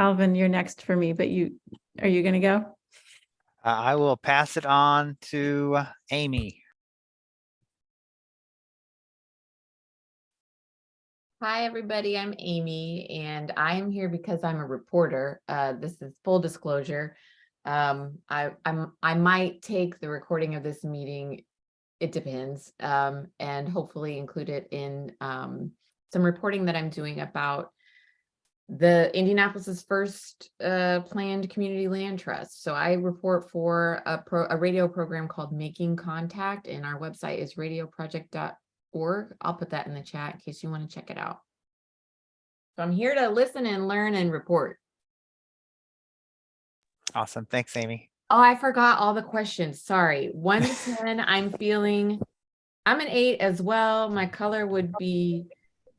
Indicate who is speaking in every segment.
Speaker 1: Alvin, you're next for me, but are you going to go?
Speaker 2: I will pass it on to Amy.
Speaker 3: Hi, everybody. I'm Amy, and I am here because I'm a reporter. This is full disclosure. I might take the recording of this meeting. It depends, and hopefully include it in some reporting that I'm doing about the Indianapolis's first planned community land trust. So I report for a radio program called Making Contact, and our website is radioproject.org. I'll put that in the chat in case you want to check it out. So I'm here to listen and learn and report.
Speaker 2: Awesome. Thanks, Amy.
Speaker 3: Oh, I forgot all the questions. Sorry. 1 to 10, I'm an 8 as well. My color would be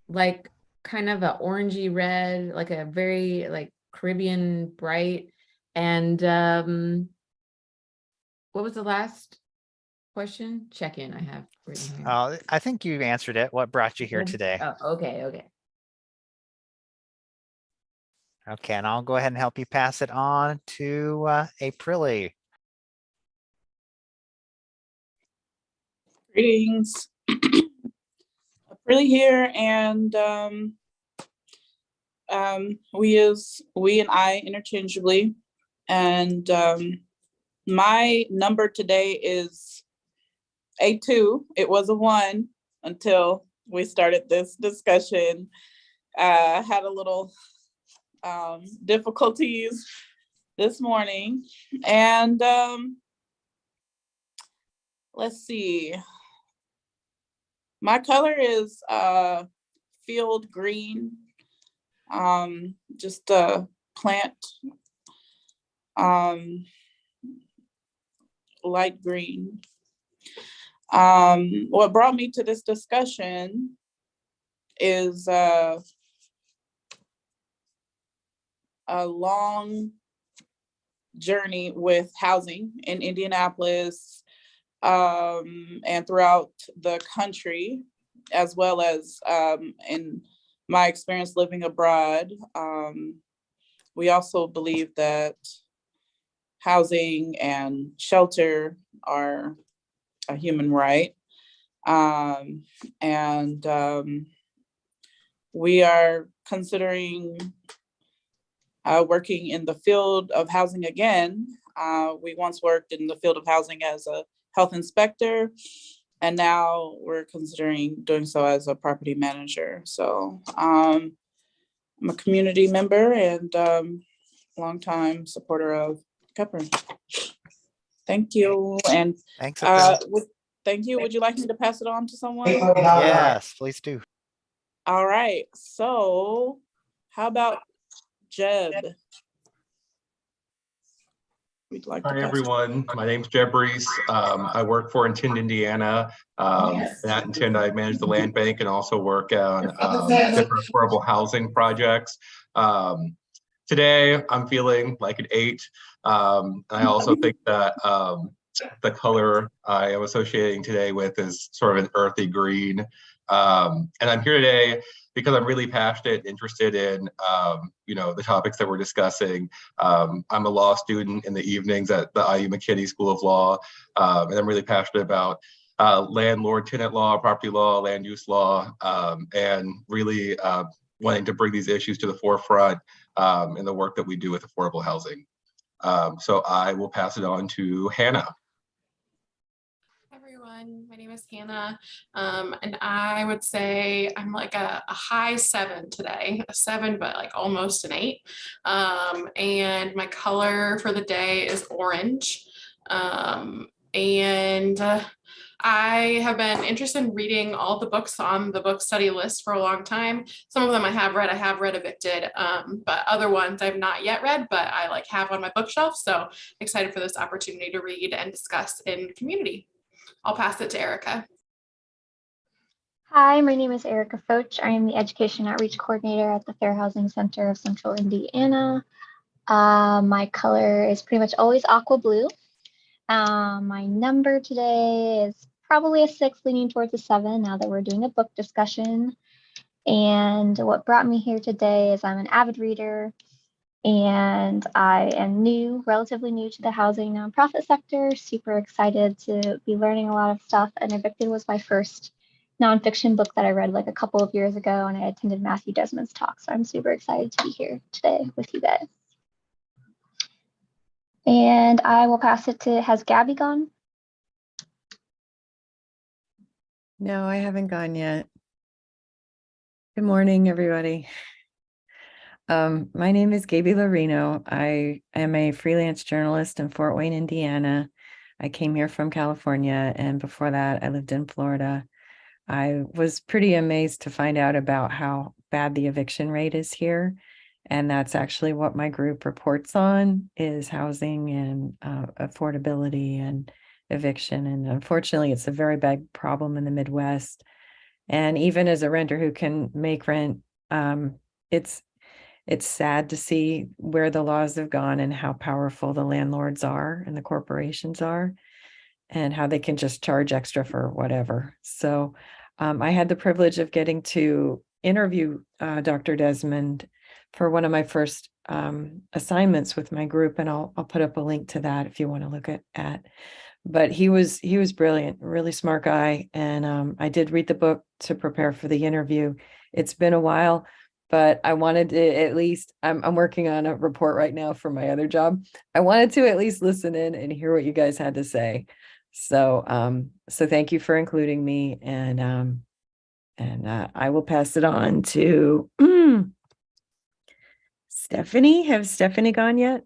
Speaker 3: like kind of a orangey red, like a very like Caribbean bright. And what was the last question? Check-in I have written here.
Speaker 2: I think you answered it. What brought you here today?
Speaker 3: Oh, okay.
Speaker 2: Okay, and I'll go ahead and help you pass it on to Aprili.
Speaker 4: Greetings. Aprili here, and we and I interchangeably, and my number today is A2. It was a 1 until we started this discussion. Had a little difficulties this morning, and let's see. My color is field green, just a plant, light green. What brought me to this discussion is a long journey with housing in Indianapolis and throughout the country, as well as in my experience living abroad. We also believe that housing and shelter are a human right. And we are considering working in the field of housing again. We once worked in the field of housing as a health inspector, and now we're considering doing so as a property manager. So I'm a community member and longtime supporter of Pepper. Thank you. And
Speaker 2: thanks.
Speaker 4: thank you. Would you like me to pass it on to someone?
Speaker 2: Yes, please do.
Speaker 4: All right. So how about Jeb?
Speaker 5: Hi, everyone. My name's Jeb Reese. I work for Intend Indiana. At Intend, I manage the land bank and also work on different affordable housing projects. Today, I'm feeling like an 8. I also think that the color I am associating today with is sort of an earthy green. And I'm here today because I'm really passionate and interested in, the topics that we're discussing. I'm a law student in the evenings at the IU McKinney School of Law, and I'm really passionate about landlord-tenant law, property law, land use law, and really wanting to bring these issues to the forefront in the work that we do with affordable housing. So I will pass it on to Hannah.
Speaker 6: My name is Hannah, and I would say I'm like a high 7 today, a 7, but like almost an 8. And my color for the day is orange. And I have been interested in reading all the books on the book study list for a long time. Some of them I have read Evicted, but other ones I've not yet read, but I have on my bookshelf. So excited for this opportunity to read and discuss in community. I'll pass it to Erica.
Speaker 7: Hi, my name is Erica Foch. I am the Education Outreach Coordinator at the Fair Housing Center of Central Indiana. My color is pretty much always aqua blue. My number today is probably a 6, leaning towards a 7 now that we're doing a book discussion. And what brought me here today is I'm an avid reader. And I am relatively new to the housing nonprofit sector, super excited to be learning a lot of stuff. And Evicted was my first nonfiction book that I read like a couple of years ago, and I attended Matthew Desmond's talk. So I'm super excited to be here today with you guys. And I will pass it to, has Gabby gone?
Speaker 1: No, I haven't gone yet. Good morning, everybody. My name is Gaby Lorino. I am a freelance journalist in Fort Wayne, Indiana. I came here from California, and before that, I lived in Florida. I was pretty amazed to find out about how bad the eviction rate is here. And that's actually what my group reports on, is housing and affordability and eviction. And unfortunately, it's a very big problem in the Midwest. And even as a renter who can make rent, it's sad to see where the laws have gone and how powerful the landlords are and the corporations are, and how they can just charge extra for whatever. So I had the privilege of getting to interview Dr. Desmond for one of my first assignments with my group, and I'll put up a link to that if you want to look at. But he was brilliant, really smart guy, and I did read the book to prepare for the interview. It's been a while, but I wanted to at least, I'm working on a report right now for my other job. I wanted to at least listen in and hear what you guys had to say. So so thank you for including me, and I will pass it on to Stephanie. Has Stephanie gone yet?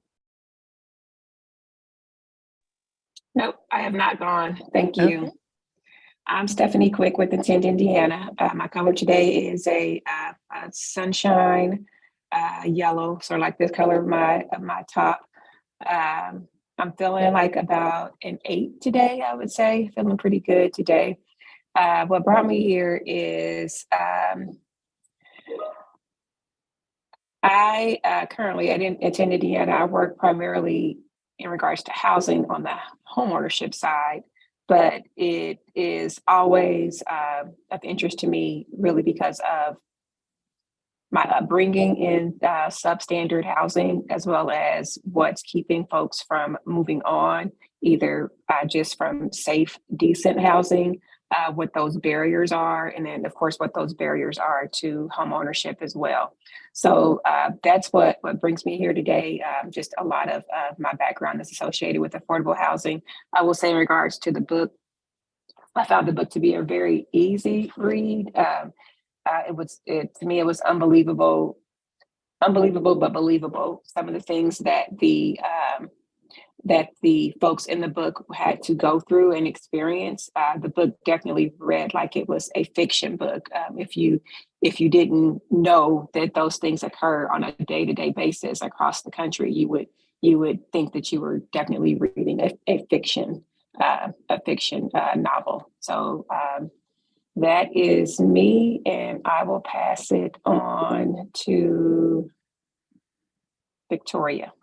Speaker 8: Nope, I have not gone. Thank you.
Speaker 1: Okay.
Speaker 8: I'm Stephanie Quick with Intent Indiana. My color today is a sunshine yellow, sort of like this color of my top. I'm feeling like about an 8 today, I would say. Feeling pretty good today. What brought me here is I currently at Intent Indiana, I work primarily in regards to housing on the homeownership side, but it is always of interest to me really because of my upbringing in substandard housing, as well as what's keeping folks from moving on, either just from safe, decent housing, what those barriers are, and then of course what those barriers are to home ownership as well. So that's what brings me here today. Just a lot of my background is associated with affordable housing. I will say in regards to the book, I found the book to be a very easy read. To me, it was unbelievable but believable. Some of the things that the folks in the book had to go through and experience, the book definitely read like it was a fiction book. If you didn't know that those things occur on a day-to-day basis across the country, you would think that you were definitely reading a fiction novel. So that is me, and I will pass it on to Victoria.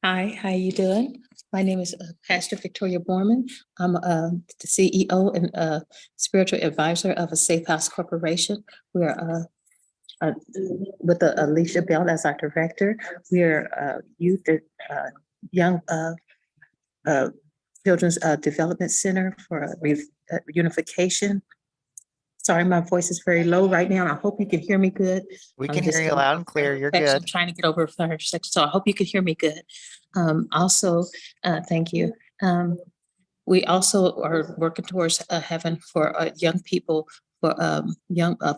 Speaker 9: Hi, how you doing? My name is Pastor Victoria Borman. I'm the CEO and spiritual advisor of a Safe House Corporation. We're with Alicia Bell as our director. We're youth, young children's development center for unification. Sorry, my voice is very low right now. I hope you can hear me good.
Speaker 2: We can hear you loud and clear. You're
Speaker 9: I'm
Speaker 2: good.
Speaker 9: trying to get over first, so I hope you can hear me good. Also, thank you. We also are working towards heaven for young people, for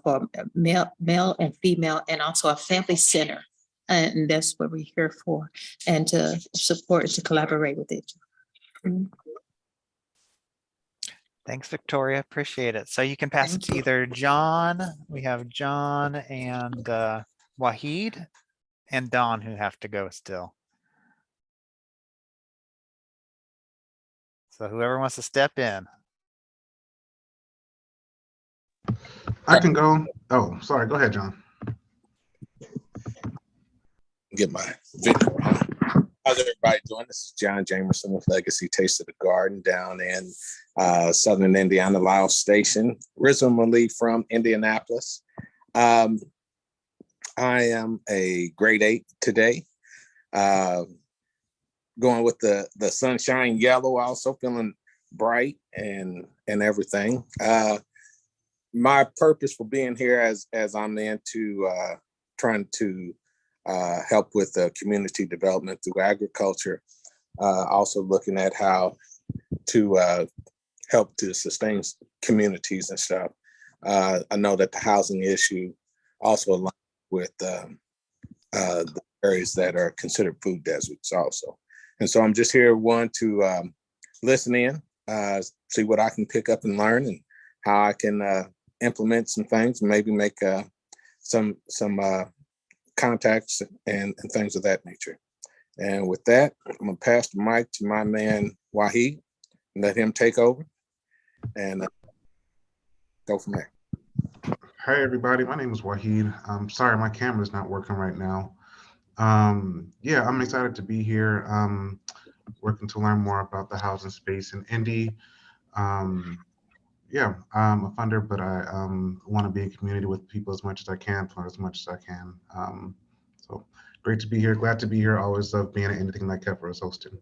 Speaker 9: for male and female, and also a family center. And that's what we're here for, and to support and to collaborate with it.
Speaker 2: Thanks, Victoria. Appreciate it. So you can pass it to either John. We have John and Wahid and Don who have to go still. So whoever wants to step in.
Speaker 10: I can go. Oh, sorry. Go ahead, John.
Speaker 11: Get my video on. How's everybody doing? This is John Jamerson with Legacy Taste of the Garden down in Southern Indiana, Laos Station, originally from Indianapolis. Um, I am a grade 8 today. Going with the sunshine yellow, also feeling bright and everything. My purpose for being here as I'm into trying to help with community development through agriculture, also looking at how to help to sustain communities and stuff. I know that the housing issue also aligns with the areas that are considered food deserts also. And so I'm just here, one, to listen in, see what I can pick up and learn, and how I can implement some things, maybe make some contacts and things of that nature. And with that, I'm gonna pass the mic to my man Wahid and let him take over and go from there.
Speaker 10: Hi, everybody. My name is Wahid. Sorry, my camera's not working right now. Yeah, I'm excited to be here, working to learn more about the housing space in Indy. Yeah, I'm a funder, but I want to be in community with people as much as I can, fund as much as I can. So great to be here. Glad to be here. Always love being at anything like Kepler is hosting.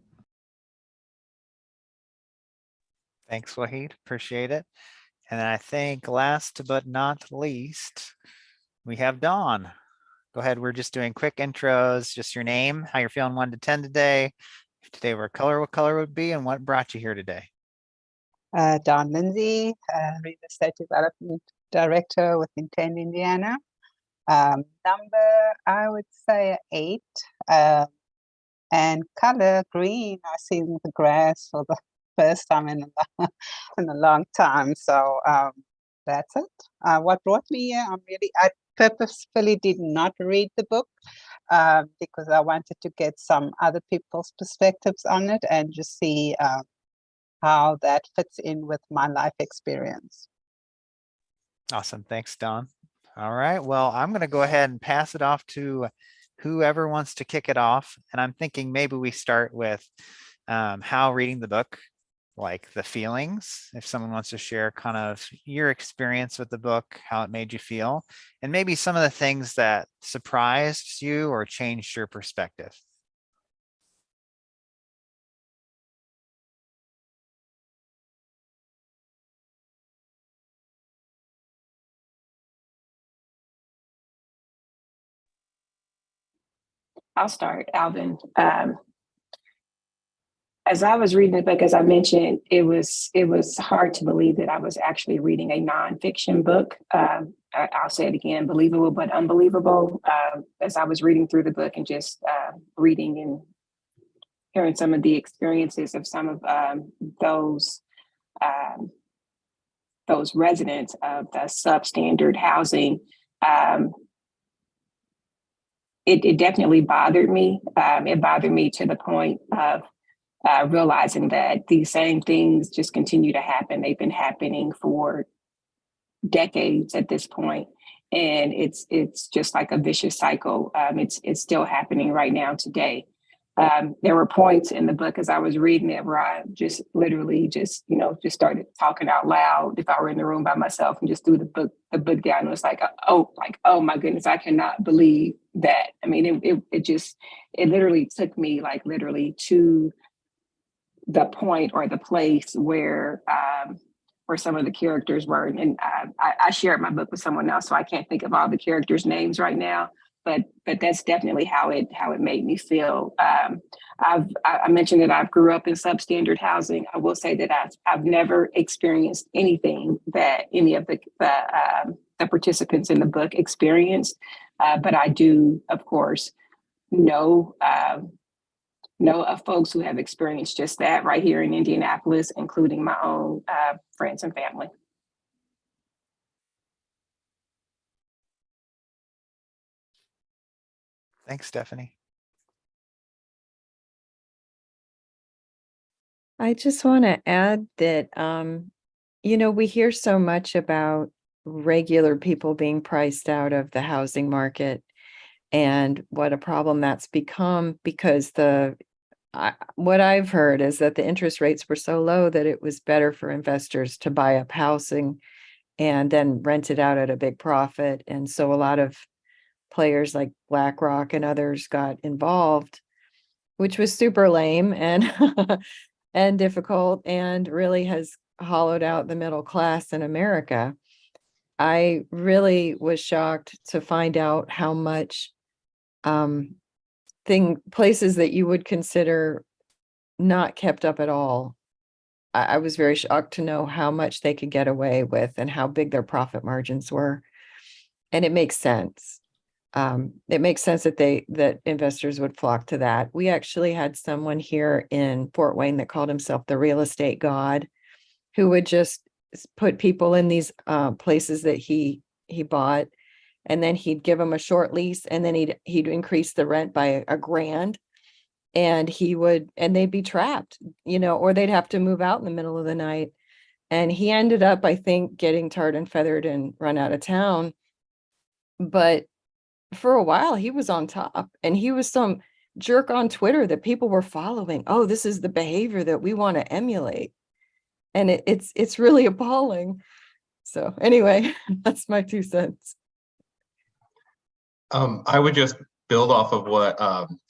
Speaker 2: Thanks, Wahid. Appreciate it. And I think last but not least, we have Dawn. Go ahead. We're just doing quick intros, just your name, how you're feeling 1 to 10 today. If today were a color, what color would be, and what brought you here today?
Speaker 12: Dawn Lindsay, Real Estate Development Director with Intent Indiana. Number, I would say 8. And color green. I see the grass for the first time in a long time. So that's it. What brought me here? I purposefully did not read the book because I wanted to get some other people's perspectives on it and just see how that fits in with my life experience.
Speaker 2: Awesome. Thanks, Dawn. All right. Well, I'm going to go ahead and pass it off to whoever wants to kick it off. And I'm thinking maybe we start with how reading the book, like the feelings, if someone wants to share kind of your experience with the book, how it made you feel, and maybe some of the things that surprised you or changed your perspective.
Speaker 8: I'll start, Alvin. As I was reading the book, as I mentioned, it was hard to believe that I was actually reading a nonfiction book. I'll say it again, believable but unbelievable. As I was reading through the book and just reading and hearing some of the experiences of some of those residents of the substandard housing, it definitely bothered me. It bothered me to the point of realizing that these same things just continue to happen. They've been happening for decades at this point, and it's just like a vicious cycle. It's still happening right now today. There were points in the book as I was reading it where I just literally just started talking out loud if I were in the room by myself and just threw the book down. It was like, oh my goodness, I cannot believe that. I mean, it literally took me like literally to the point or the place where some of the characters were. And I shared my book with someone else, so I can't think of all the characters' names right now. But that's definitely how it made me feel. I mentioned that I grew up in substandard housing. I will say that I've never experienced anything that any of the participants in the book experienced, but I do, of course, know of folks who have experienced just that right here in Indianapolis, including my own friends and family.
Speaker 2: Thanks, Stephanie.
Speaker 1: I just want to add that, we hear so much about regular people being priced out of the housing market and what a problem that's become because what I've heard is that the interest rates were so low that it was better for investors to buy up housing and then rent it out at a big profit. And so a lot of players like BlackRock and others got involved, which was super lame and and difficult, and really has hollowed out the middle class in America. I really was shocked to find out how much places that you would consider not kept up at all. I was very shocked to know how much they could get away with and how big their profit margins were. And it makes sense. It makes sense that investors would flock to that. We actually had someone here in Fort Wayne that called himself the real estate god, who would just put people in these places that he bought, and then he'd give them a short lease, and then he'd increase the rent by a grand, and they'd be trapped, or they'd have to move out in the middle of the night. And he ended up, I think, getting tarred and feathered and run out of town. But for a while he was on top, and he was some jerk on Twitter that people were following. Oh, this is the behavior that we want to emulate. And it's really appalling. So anyway, that's my 2 cents.
Speaker 5: I would just build off of what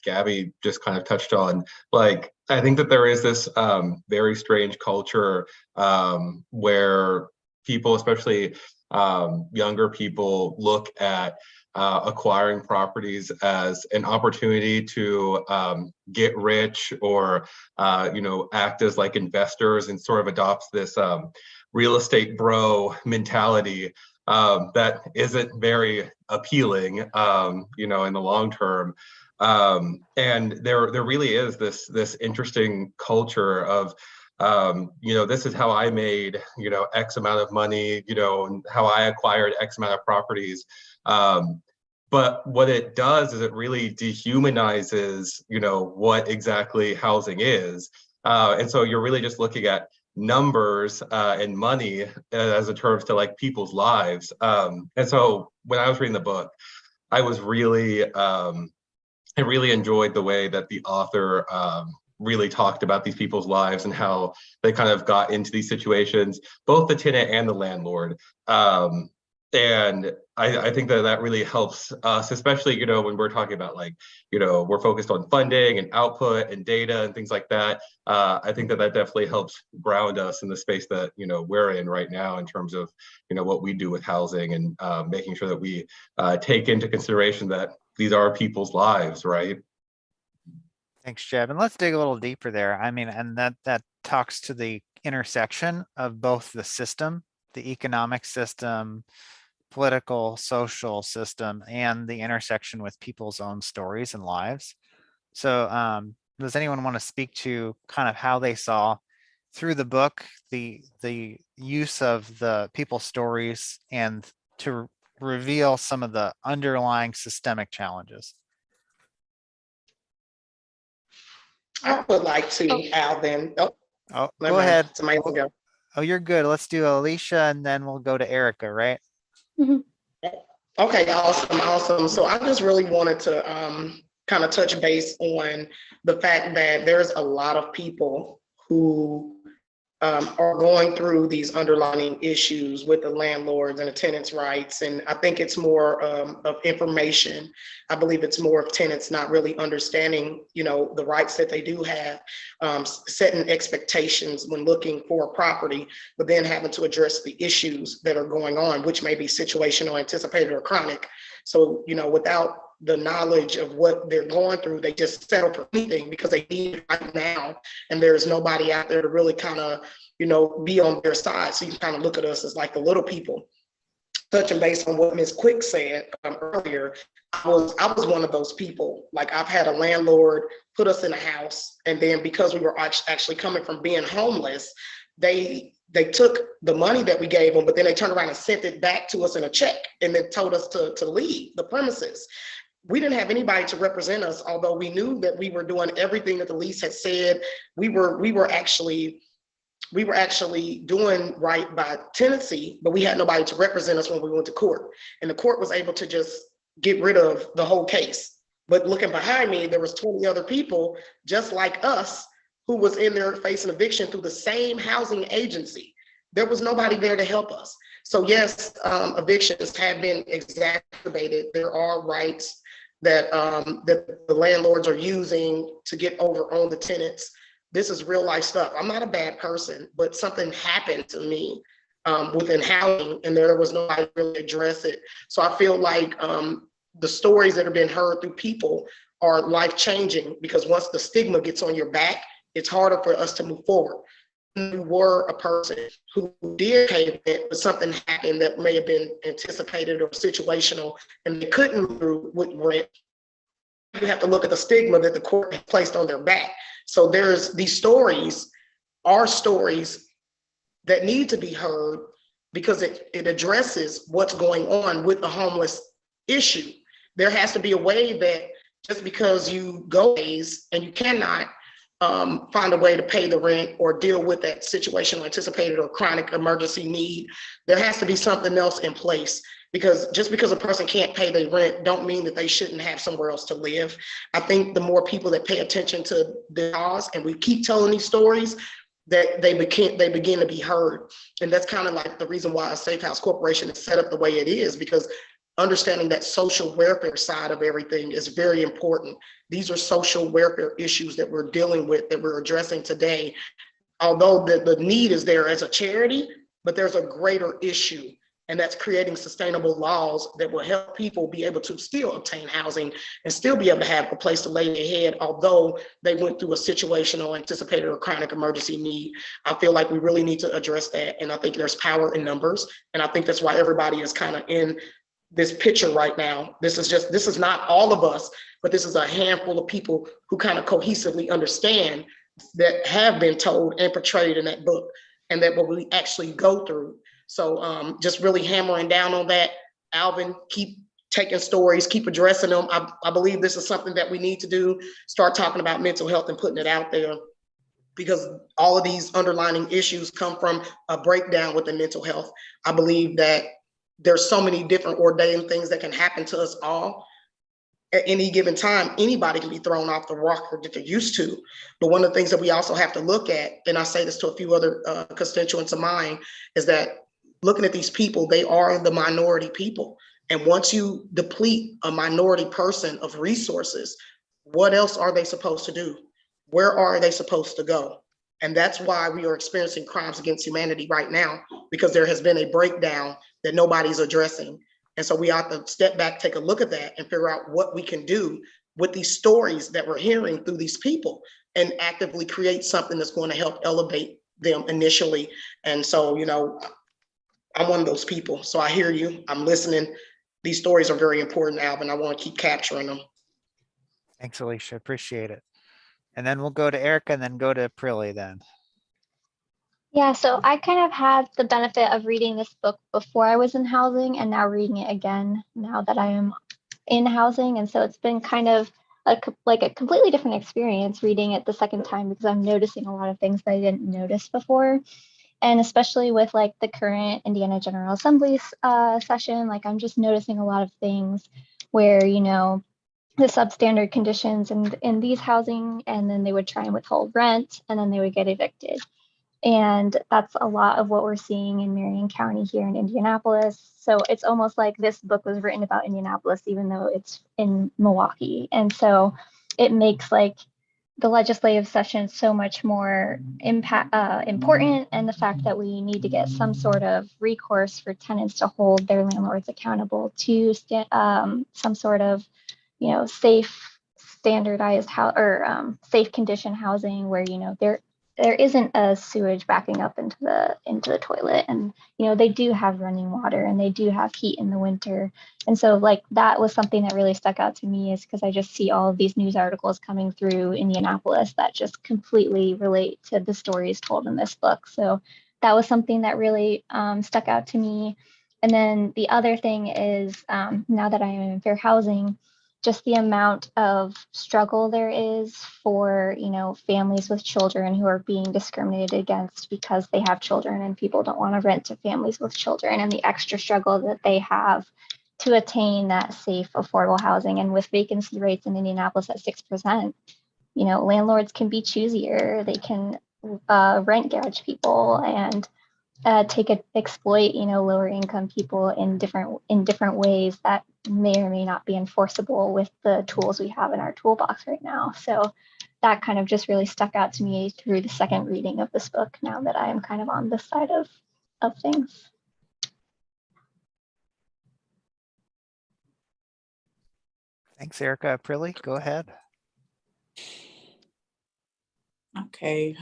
Speaker 5: Gabby just kind of touched on. Like, I think that there is this very strange culture where people, especially younger people, look at acquiring properties as an opportunity to get rich, or act as like investors, and sort of adopts this real estate bro mentality that isn't very appealing, in the long term. And there really is this interesting culture of this is how I made, X amount of money, and how I acquired X amount of properties. But what it does is it really dehumanizes, what exactly housing is. And so you're really just looking at numbers and money as a terms to like people's lives. And so when I was reading the book, I was really, I really enjoyed the way that the author really talked about these people's lives and how they kind of got into these situations, both the tenant and the landlord. And I think that really helps us, especially, when we're talking about like, we're focused on funding and output and data and things like that. I think that definitely helps ground us in the space that, we're in right now in terms of, what we do with housing, and making sure that we take into consideration that these are people's lives, right?
Speaker 2: Thanks, Jeb. And let's dig a little deeper there. I mean, and that talks to the intersection of both the system, the economic system, political, social system, and the intersection with people's own stories and lives. So does anyone want to speak to kind of how they saw through the book the use of the people's stories, and to reveal some of the underlying systemic challenges?
Speaker 13: I would like to, Alvin.
Speaker 2: Oh, go ahead.
Speaker 13: Somebody else go.
Speaker 2: Oh, you're good. Let's do Alicia, and then we'll go to Erica, right?
Speaker 13: Okay, awesome. So I just really wanted to kind of touch base on the fact that there's a lot of people who are going through these underlying issues with the landlords and the tenants' rights. And I think it's more of information. I believe it's more of tenants not really understanding, the rights that they do have, setting expectations when looking for a property, but then having to address the issues that are going on, which may be situational, anticipated, or chronic. So, without the knowledge of what they're going through, they just settle for anything because they need it right now. And there's nobody out there to really kind of, be on their side. So you can kind of look at us as like the little people. Touching base on what Ms. Quick said earlier, I was one of those people. Like, I've had a landlord put us in a house, and then because we were actually coming from being homeless, they took the money that we gave them, but then they turned around and sent it back to us in a check, and they told us to leave the premises. We didn't have anybody to represent us, although we knew that we were doing everything that the lease had said. We were actually doing right by tenancy, but we had nobody to represent us when we went to court. And the court was able to just get rid of the whole case. But looking behind me, there was 20 other people just like us who was in there facing eviction through the same housing agency. There was nobody there to help us. So yes, evictions have been exacerbated. There are rights that that the landlords are using to get over on the tenants. This is real life stuff. I'm not a bad person, but something happened to me within housing, and there was nobody really address it. So I feel like the stories that have been heard through people are life changing, because once the stigma gets on your back, it's harder for us to move forward. You were a person who did pay rent, but something happened that may have been anticipated or situational, and they couldn't move with rent. You have to look at the stigma that the court has placed on their back. So there's these stories, are stories that need to be heard, because it addresses what's going on with the homeless issue. There has to be a way that just because you go days and you cannot find a way to pay the rent or deal with that situational anticipated or chronic emergency need, there has to be something else in place. Because just because a person can't pay their rent don't mean that they shouldn't have somewhere else to live. I think the more people that pay attention to the cause, and we keep telling these stories, that they begin to be heard. And that's kind of like the reason why a Safe House Corporation is set up the way it is, because understanding that social welfare side of everything is very important. These are social welfare issues that we're dealing with, that we're addressing today. Although the need is there as a charity, but there's a greater issue, and that's creating sustainable laws that will help people be able to still obtain housing and still be able to have a place to lay their head, although they went through a situational, anticipated, or chronic emergency need. I feel like we really need to address that, and I think there's power in numbers, and I think that's why everybody is kind of in this picture right now. This is not all of us, but this is a handful of people who kind of cohesively understand that have been told and portrayed in that book, and that what we actually go through. So just really hammering down on that. Alvin, keep taking stories, keep addressing them. I believe this is something that we need to do, start talking about mental health and putting it out there, because all of these underlying issues come from a breakdown with the mental health. I believe that there's so many different ordained things that can happen to us all. At any given time, anybody can be thrown off the rocker that they're used to. But one of the things that we also have to look at, and I say this to a few other constituents of mine, is that looking at these people, they are the minority people. And once you deplete a minority person of resources, what else are they supposed to do? Where are they supposed to go? And that's why we are experiencing crimes against humanity right now, because there has been a breakdown that nobody's addressing. And so we have to step back, take a look at that, and figure out what we can do with these stories that we're hearing through these people, and actively create something that's going to help elevate them initially. And so, you know, I'm one of those people. So I hear you, I'm listening. These stories are very important, Alvin. I want to keep capturing them.
Speaker 2: Thanks, Alicia. Appreciate it. And then we'll go to Erica and then go to Prilly then.
Speaker 7: Yeah, so I kind of had the benefit of reading this book before I was in housing, and now reading it again now that I am in housing. And so it's been kind of like a completely different experience reading it the second time, because I'm noticing a lot of things that I didn't notice before. And especially with like the current Indiana General Assembly session, like I'm just noticing a lot of things where, you know, the substandard conditions in these housing, and then they would try and withhold rent, and then they would get evicted. And that's a lot of what we're seeing in Marion County here in Indianapolis. So it's almost like this book was written about Indianapolis, even though it's in Milwaukee. And so it makes like the legislative session so much more important, and the fact that we need to get some sort of recourse for tenants to hold their landlords accountable to some sort of, you know, safe standardized safe condition housing, where, you know, there isn't a sewage backing up into the toilet, and, you know, they do have running water, and they do have heat in the winter. And so like that was something that really stuck out to me, is because I just see all of these news articles coming through Indianapolis that just completely relate to the stories told in this book. So that was something that really stuck out to me. And then the other thing is, now that I am in fair housing, just the amount of struggle there is for, you know, families with children who are being discriminated against because they have children, and people don't want to rent to families with children, and the extra struggle that they have to attain that safe, affordable housing. And with vacancy rates in Indianapolis at 6%, you know, landlords can be choosier. They can rent gouge people, and exploit, lower income people in different ways that may or may not be enforceable with the tools we have in our toolbox right now. So that kind of just really stuck out to me through the second reading of this book, now that I am kind of on this side of things.
Speaker 2: Thanks, Erica. Prilly, go ahead.
Speaker 4: Okay.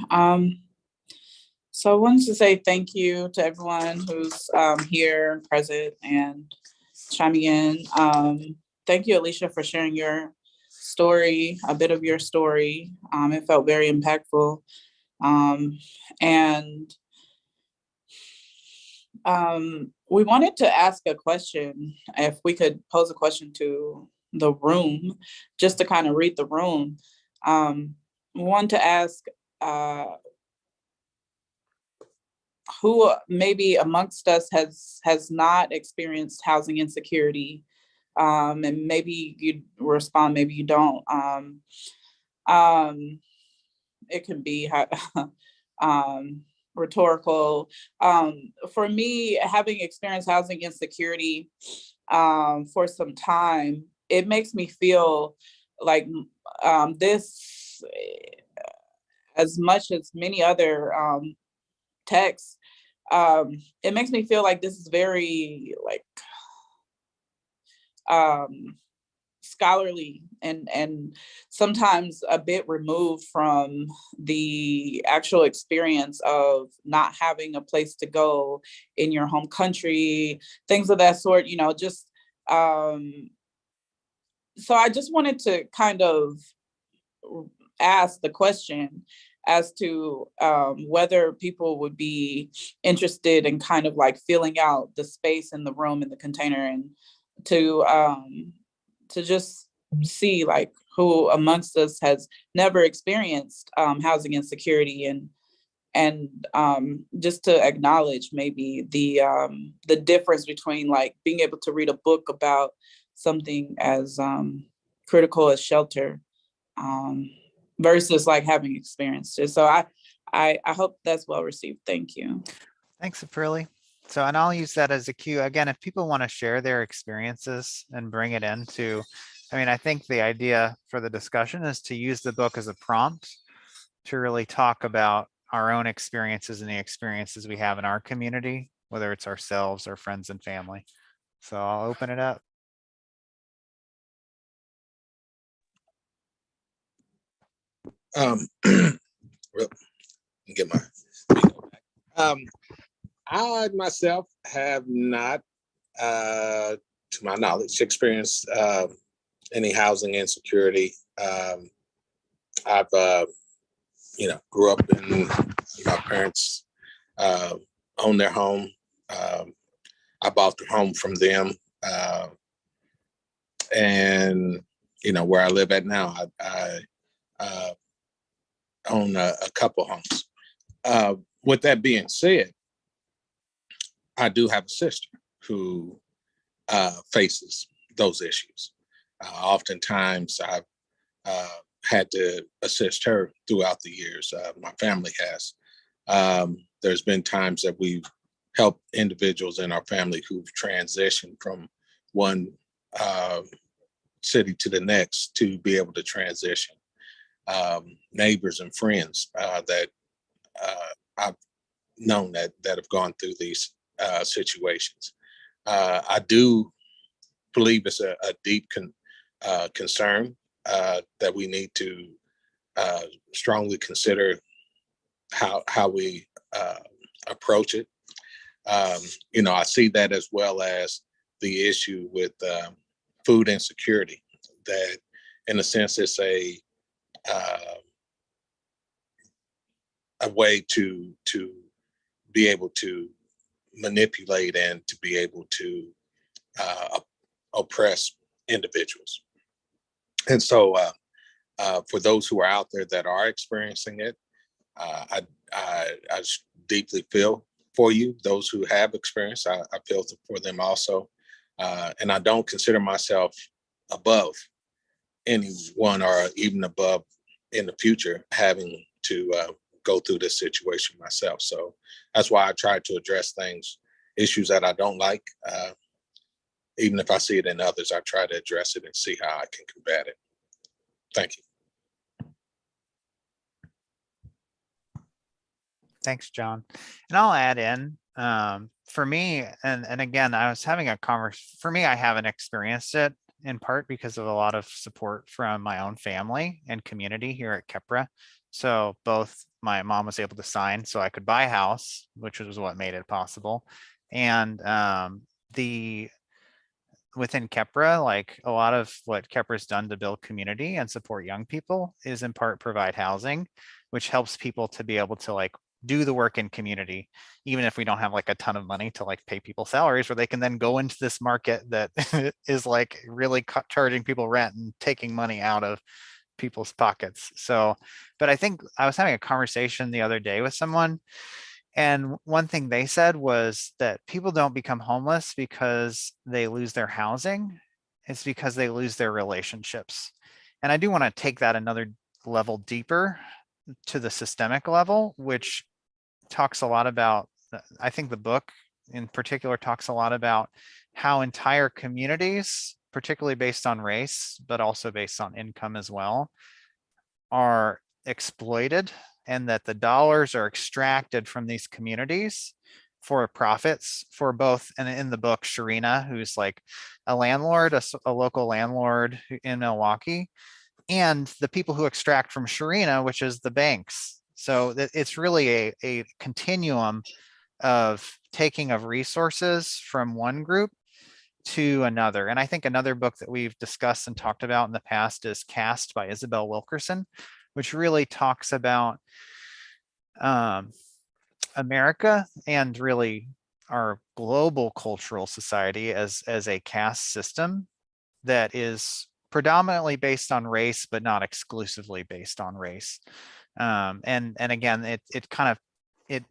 Speaker 4: So I wanted to say thank you to everyone who's here, present, and chiming in. Thank you, Alicia, for sharing your story, a bit of your story. It felt very impactful. And we wanted to ask a question, if we could pose a question to the room, just to kind of read the room. We want to ask who maybe amongst us has not experienced housing insecurity, and maybe you respond, maybe you don't. It can be rhetorical. For me, having experienced housing insecurity for some time, it makes me feel like this, as much as many other texts, it makes me feel like this is very scholarly and sometimes a bit removed from the actual experience of not having a place to go in your home country, things of that sort, just so I just wanted to kind of ask the question as to whether people would be interested in kind of like filling out the space in the room in the container, and to just see like who amongst us has never experienced housing insecurity, and just to acknowledge maybe the difference between like being able to read a book about something as critical as shelter versus like having experienced it. So I hope that's well received. Thank you.
Speaker 2: Thanks, Prilly. So, and I'll use that as a cue. Again, if people want to share their experiences and bring it into, I think the idea for the discussion is to use the book as a prompt to really talk about our own experiences and the experiences we have in our community, whether it's ourselves or friends and family. So I'll open it up.
Speaker 11: Get my I myself have not, to my knowledge, experienced any housing insecurity. I've, grew up in, my parents own their home. I bought the home from them, and where I live at now, I own a couple homes. With that being said, I do have a sister who faces those issues. Oftentimes, I've had to assist her throughout the years. My family has. There's been times that we've helped individuals in our family who've transitioned from one city to the next to be able to transition. Neighbors and friends that I've known that have gone through these situations. I do believe it's a deep concern that we need to strongly consider how we approach it. I see that as well as the issue with food insecurity, that in a sense it's a way to be able to manipulate and to be able to oppress individuals. And so for those who are out there that are experiencing it, I deeply feel for you. Those who have experienced, I feel for them also. And I don't consider myself above anyone or even above in the future having to go through this situation myself. So that's why I try to address issues that I don't like. Even if I see it in others, I try to address it and see how I can combat it. Thank you.
Speaker 2: Thanks, John. And I'll add in, for me, and again, I was having a conversation, for me, I haven't experienced it in part because of a lot of support from my own family and community here at Kepra. So both my mom was able to sign so I could buy a house, which was what made it possible. And within Kepra, like a lot of what Kepra's done to build community and support young people is in part provide housing, which helps people to be able to like do the work in community, even if we don't have like a ton of money to like pay people salaries, where they can then go into this market that is like really charging people rent and taking money out of people's pockets. So, but I think I was having a conversation the other day with someone, and one thing they said was that people don't become homeless because they lose their housing. It's because they lose their relationships. And I do want to take that another level deeper to the systemic level, which talks a lot about, I think the book in particular talks a lot about how entire communities, particularly based on race, but also based on income as well, are exploited, and that the dollars are extracted from these communities for profits for both. And in the book, Sharina, who's like a landlord, a local landlord in Milwaukee, and the people who extract from Sharina, which is the banks. So it's really a continuum of taking of resources from one group to another. And I think another book that we've discussed and talked about in the past is Caste by Isabel Wilkerson, which really talks about America and really our global cultural society as a caste system that is predominantly based on race, but not exclusively based on race. And again, it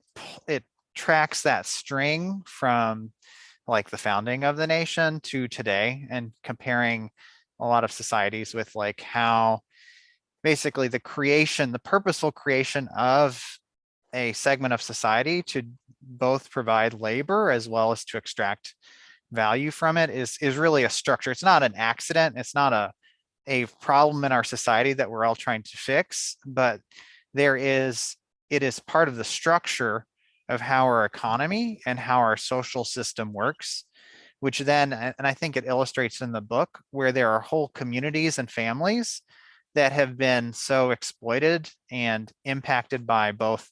Speaker 2: tracks that string from like the founding of the nation to today, and comparing a lot of societies with like how basically the purposeful creation of a segment of society to both provide labor as well as to extract value from it is really a structure. It's not an accident. It's not a problem in our society that we're all trying to fix, but it is part of the structure of how our economy and how our social system works, which then, and I think it illustrates in the book, where there are whole communities and families that have been so exploited and impacted by both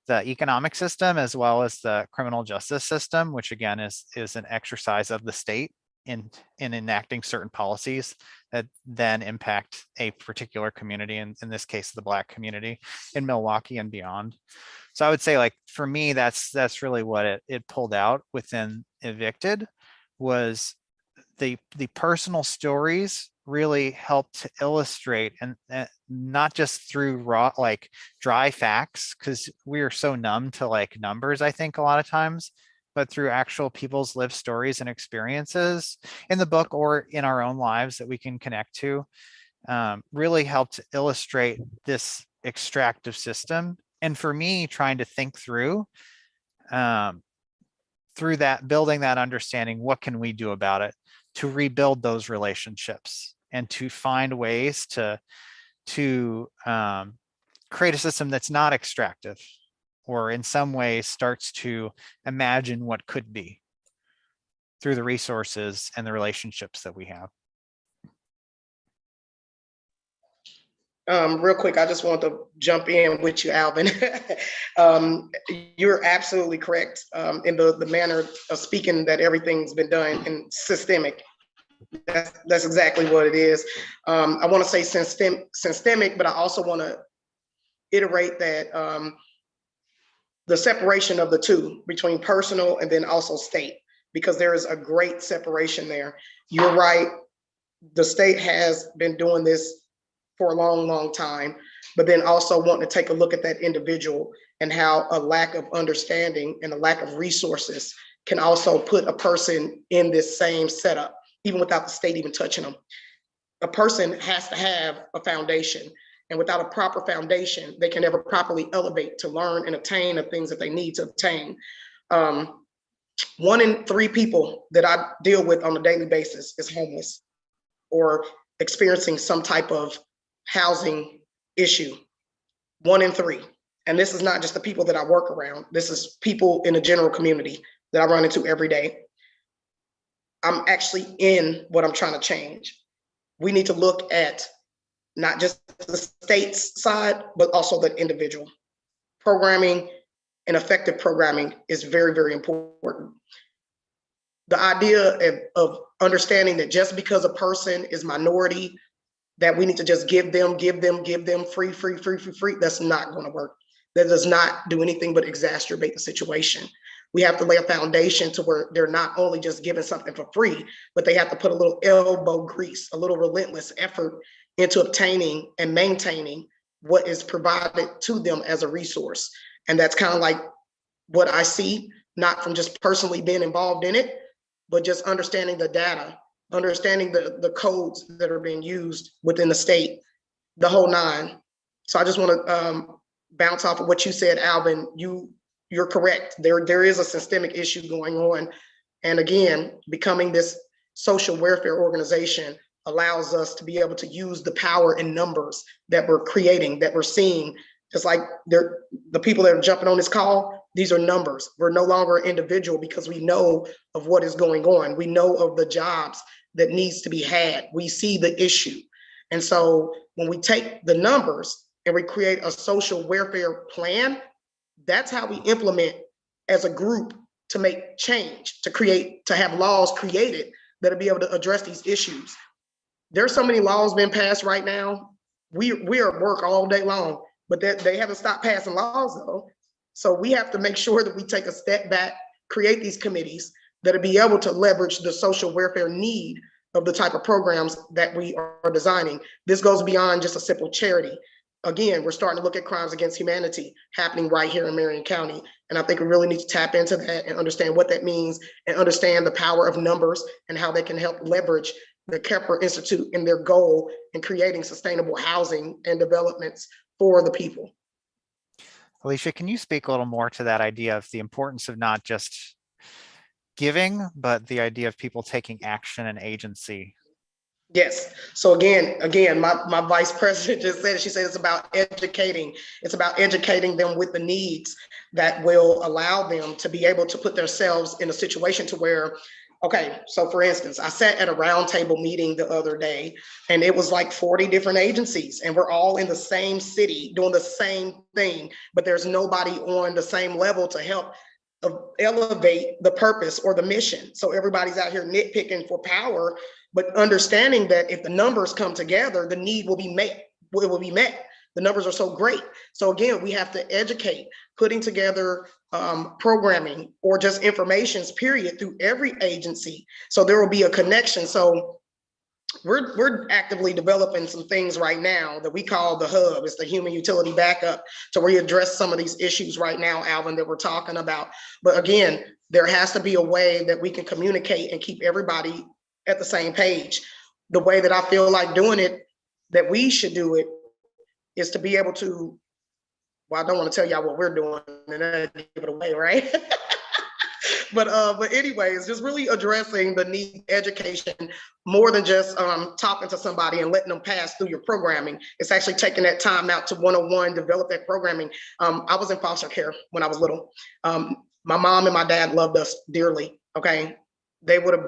Speaker 2: the economic system as well as the criminal justice system, which again is an exercise of the state in enacting certain policies that then impact a particular community, in this case, the Black community in Milwaukee and beyond. So I would say, like, for me, that's really what it pulled out within Evicted, was the personal stories really helped to illustrate, and not just through raw, like dry facts, because we are so numb to like numbers, I think a lot of times, but through actual people's lived stories and experiences in the book or in our own lives that we can connect to, really helped illustrate this extractive system. And for me, trying to think through that, building that understanding, what can we do about it to rebuild those relationships and to find ways to create a system that's not extractive, or in some ways starts to imagine what could be through the resources and the relationships that we have.
Speaker 13: Real quick, I just want to jump in with you, Alvin. You're absolutely correct in the manner of speaking that everything's been done in systemic. That's exactly what it is. I want to say systemic, but I also want to iterate that the separation of the two between personal and then also state, because there is a great separation there. You're right. The state has been doing this for a long, long time, but then also wanting to take a look at that individual and how a lack of understanding and a lack of resources can also put a person in this same setup, even without the state even touching them. A person has to have a foundation. And without a proper foundation, they can never properly elevate to learn and obtain the things that they need to obtain. 1 in 3 people that I deal with on a daily basis is homeless or experiencing some type of housing issue. 1 in 3. And this is not just the people that I work around. This is people in the general community that I run into every day. I'm actually in what I'm trying to change. We need to look at not just the state's side, but also the individual. Programming and effective programming is very, very important. The idea of understanding that just because a person is minority, that we need to just give them free, that's not going to work. That does not do anything but exacerbate the situation. We have to lay a foundation to where they're not only just giving something for free, but they have to put a little elbow grease, a little relentless effort into obtaining and maintaining what is provided to them as a resource. And that's kind of like what I see, not from just personally being involved in it, but just understanding the data, understanding the codes that are being used within the state, the whole 9. So I just want to bounce off of what you said, Alvin. You're correct. There is a systemic issue going on. And again, becoming this social welfare organization allows us to be able to use the power in numbers that we're creating, that we're seeing. Just like the people that are jumping on this call, these are numbers. We're no longer individual because we know of what is going on. We know of the jobs that needs to be had. We see the issue. And so when we take the numbers and we create a social welfare plan, that's how we implement as a group to make change, to have laws created that'll be able to address these issues. There's so many laws being passed right now. We are at work all day long, but they haven't stopped passing laws though. So we have to make sure that we take a step back, create these committees that'll be able to leverage the social welfare need of the type of programs that we are designing. This goes beyond just a simple charity. Again, we're starting to look at crimes against humanity happening right here in Marion County. And I think we really need to tap into that and understand what that means and understand the power of numbers and how they can help leverage the Kepler Institute in their goal in creating sustainable housing and developments for the people.
Speaker 2: Alicia, can you speak a little more to that idea of the importance of not just giving, but the idea of people taking action and agency?
Speaker 13: Yes. So again, my vice president just said, she said it's about educating. It's about educating them with the needs that will allow them to be able to put themselves in a situation to where, okay, so for instance, I sat at a roundtable meeting the other day and it was like 40 different agencies and we're all in the same city doing the same thing, but there's nobody on the same level to help elevate the purpose or the mission. So everybody's out here nitpicking for power, but understanding that if the numbers come together, the need will be met. It will be met. The numbers are so great. So again, we have to educate, putting together programming or just informations, period, through every agency. So there will be a connection. So we're actively developing some things right now that we call the hub. It's the human utility backup to where you address some of these issues right now, Alvin, that we're talking about. But again, there has to be a way that we can communicate and keep everybody at the same page. The way that I feel like doing it, that we should do it, is to be able to, well, I don't want to tell y'all what we're doing and then give it away, right? But anyways, just really addressing the need education more than just talking to somebody and letting them pass through your programming. It's actually taking that time out to one-on-one, develop that programming. I was in foster care when I was little. My mom and my dad loved us dearly, okay? They would have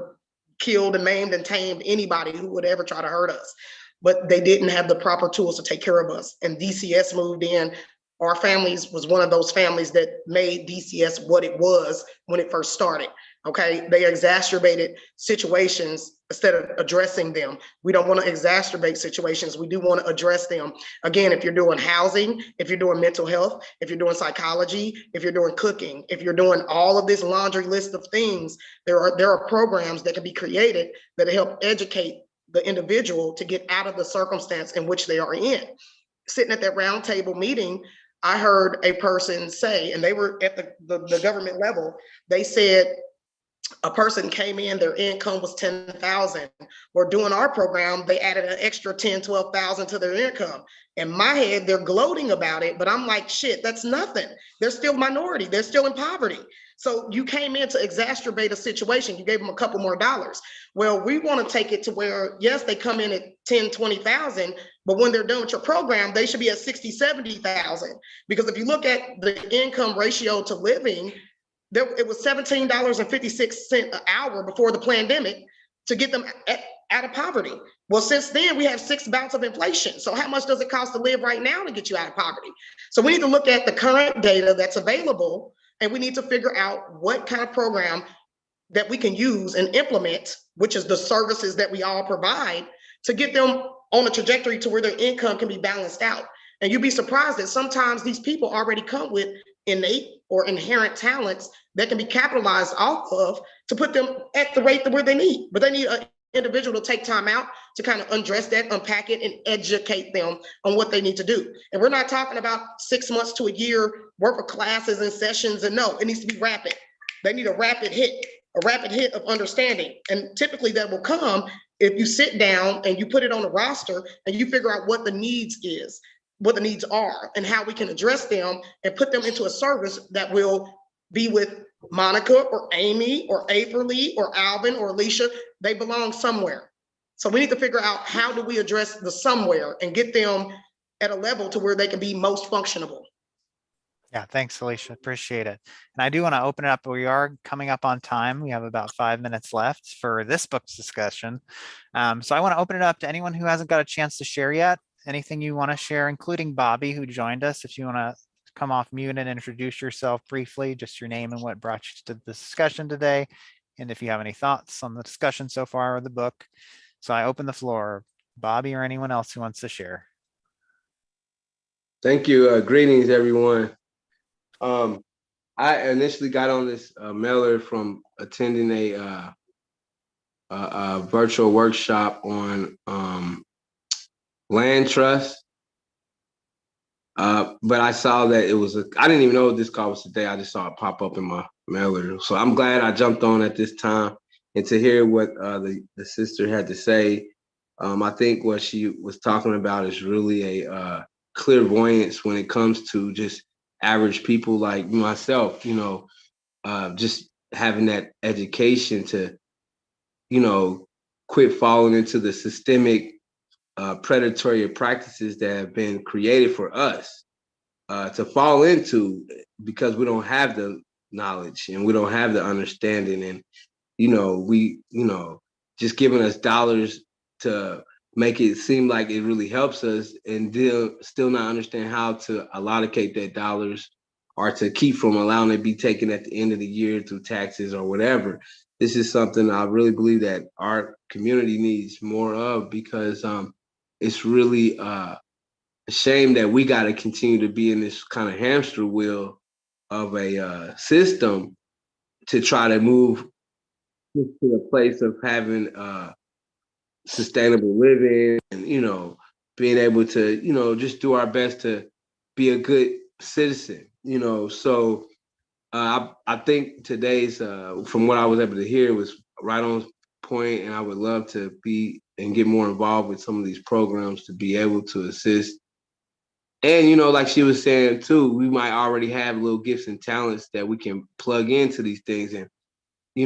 Speaker 13: killed and maimed and tamed anybody who would ever try to hurt us, but they didn't have the proper tools to take care of us. And DCS moved in. Our families was one of those families that made DCS what it was when it first started, okay? They exacerbated situations instead of addressing them. We don't want to exacerbate situations. We do want to address them. Again, if you're doing housing, if you're doing mental health, if you're doing psychology, if you're doing cooking, if you're doing all of this laundry list of things, there are programs that can be created that help educate the individual to get out of the circumstance in which they are in. Sitting at that roundtable meeting, I heard a person say, and they were at the government level, they said, a person came in, their income was 10,000. We're doing our program, they added an extra 10, 12,000 to their income. In my head, they're gloating about it, but I'm like, shit, that's nothing. They're still minority, they're still in poverty. So you came in to exacerbate a situation, you gave them a couple more dollars. Well, we want to take it to where, yes, they come in at 10, 20,000, but when they're done with your program, they should be at 60, 70,000. Because if you look at the income ratio to living, it was $17.56 an hour before the pandemic to get them out of poverty. Well, since then, we have 6 bouts of inflation. So how much does it cost to live right now to get you out of poverty? So we need to look at the current data that's available, and we need to figure out what kind of program that we can use and implement, which is the services that we all provide, to get them on a trajectory to where their income can be balanced out. And you'd be surprised that sometimes these people already come with innate or inherent talents that can be capitalized off of to put them at the rate where they need. But they need an individual to take time out to kind of undress that, unpack it, and educate them on what they need to do. And we're not talking about 6 months to a year worth of classes and sessions. And no, it needs to be rapid. They need a rapid hit of understanding. And typically that will come if you sit down and you put it on a roster and you figure out what the needs is, what the needs are, and how we can address them and put them into a service that will be with Monica or Amy or Averly or Alvin or Alicia. They belong somewhere. So we need to figure out how do we address the somewhere and get them at a level to where they can be most functionable.
Speaker 2: Yeah, thanks, Alicia. Appreciate it. And I do want to open it up. We are coming up on time. We have about 5 minutes left for this book's discussion. So I want to open it up to anyone who hasn't got a chance to share yet. Anything you want to share, including Bobby, who joined us. If you want to come off mute and introduce yourself briefly, just your name and what brought you to the discussion today. And if you have any thoughts on the discussion so far or the book. So I open the floor. Bobby or anyone else who wants to share.
Speaker 14: Thank you. Greetings, everyone. I initially got on this mailer from attending a virtual workshop on land trust. But I saw that it was I didn't even know this call was today. I just saw it pop up in my mailer. So I'm glad I jumped on at this time and to hear what the sister had to say. I think what she was talking about is really a clairvoyance when it comes to just average people like myself, just having that education to, quit falling into the systemic predatory practices that have been created for us to fall into because we don't have the knowledge and we don't have the understanding. And, just giving us dollars to make it seem like it really helps us and still not understand how to allocate that dollars or to keep from allowing it to be taken at the end of the year through taxes or whatever. This is something I really believe that our community needs more of because it's really a shame that we got to continue to be in this kind of hamster wheel of a system to try to move to a place of having sustainable living and, being able to, just do our best to be a good citizen, So I think today's, from what I was able to hear, was right on point, and I would love to be and get more involved with some of these programs to be able to assist. And, like she was saying too, we might already have little gifts and talents that we can plug into these things. And,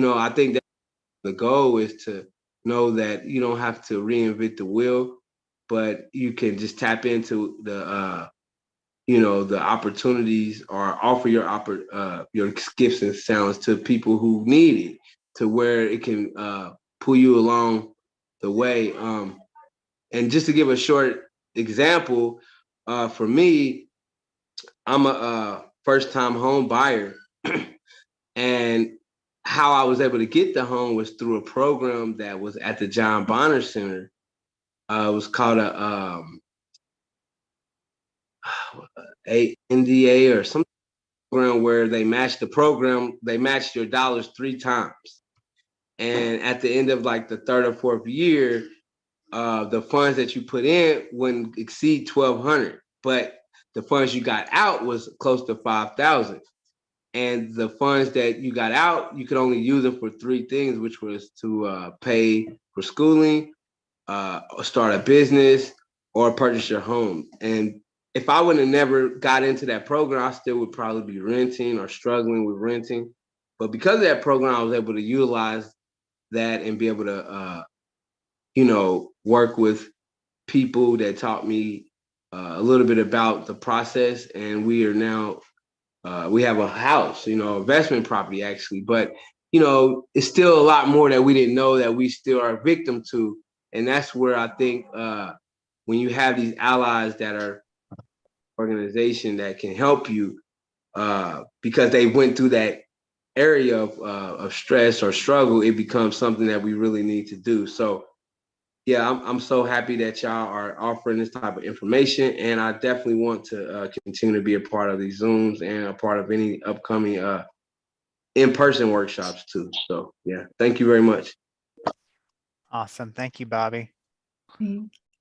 Speaker 14: I think that the goal is to know that you don't have to reinvent the wheel, but you can just tap into the, the opportunities or offer your gifts and talents to people who need it, to where it can pull you along the way. And just to give a short example, for me, I'm a first-time home buyer, and how I was able to get the home was through a program that was at the John Bonner Center. It was called a NDA or some program where they matched your dollars 3 times. And at the end of like the 3rd or 4th year, the funds that you put in wouldn't exceed $1,200, but the funds you got out was close to $5,000. And the funds that you got out, you could only use them for three things, which was to pay for schooling, start a business, or purchase your home. And if I would have never got into that program, I still would probably be renting or struggling with renting. But because of that program, I was able to utilize that and be able to, work with people that taught me a little bit about the process. And we are now, we have a house, investment property actually, but it's still a lot more that we didn't know that we still are a victim to. And that's where I think when you have these allies that are organization that can help you because they went through that area of stress or struggle, it becomes something that we really need to do. So yeah, I'm so happy that y'all are offering this type of information, and I definitely want to continue to be a part of these Zooms and a part of any upcoming in-person workshops too. So yeah, thank you very much.
Speaker 2: Awesome. Thank you, Bobby.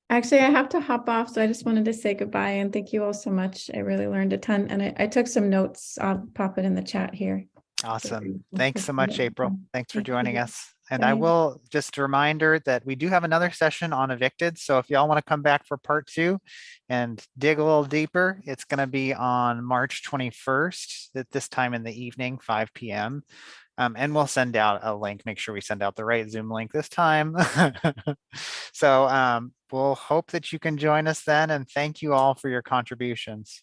Speaker 15: Actually, I have to hop off, so I just wanted to say goodbye and thank you all so much. I really learned a ton, and I took some notes. I'll pop it in the chat here.
Speaker 2: Awesome. Thanks so much, April. Thanks for
Speaker 15: Thank
Speaker 2: joining
Speaker 15: you.
Speaker 2: us. And I
Speaker 15: Bye.
Speaker 2: will just a reminder that we do have another session on Evicted. So if y'all want to come back for part 2 and dig a little deeper, it's going to be on March 21st at this time in the evening, 5 p.m. And we'll send out a link, make sure we send out the right Zoom link this time. So we'll hope that you can join us then. And thank you all for your contributions.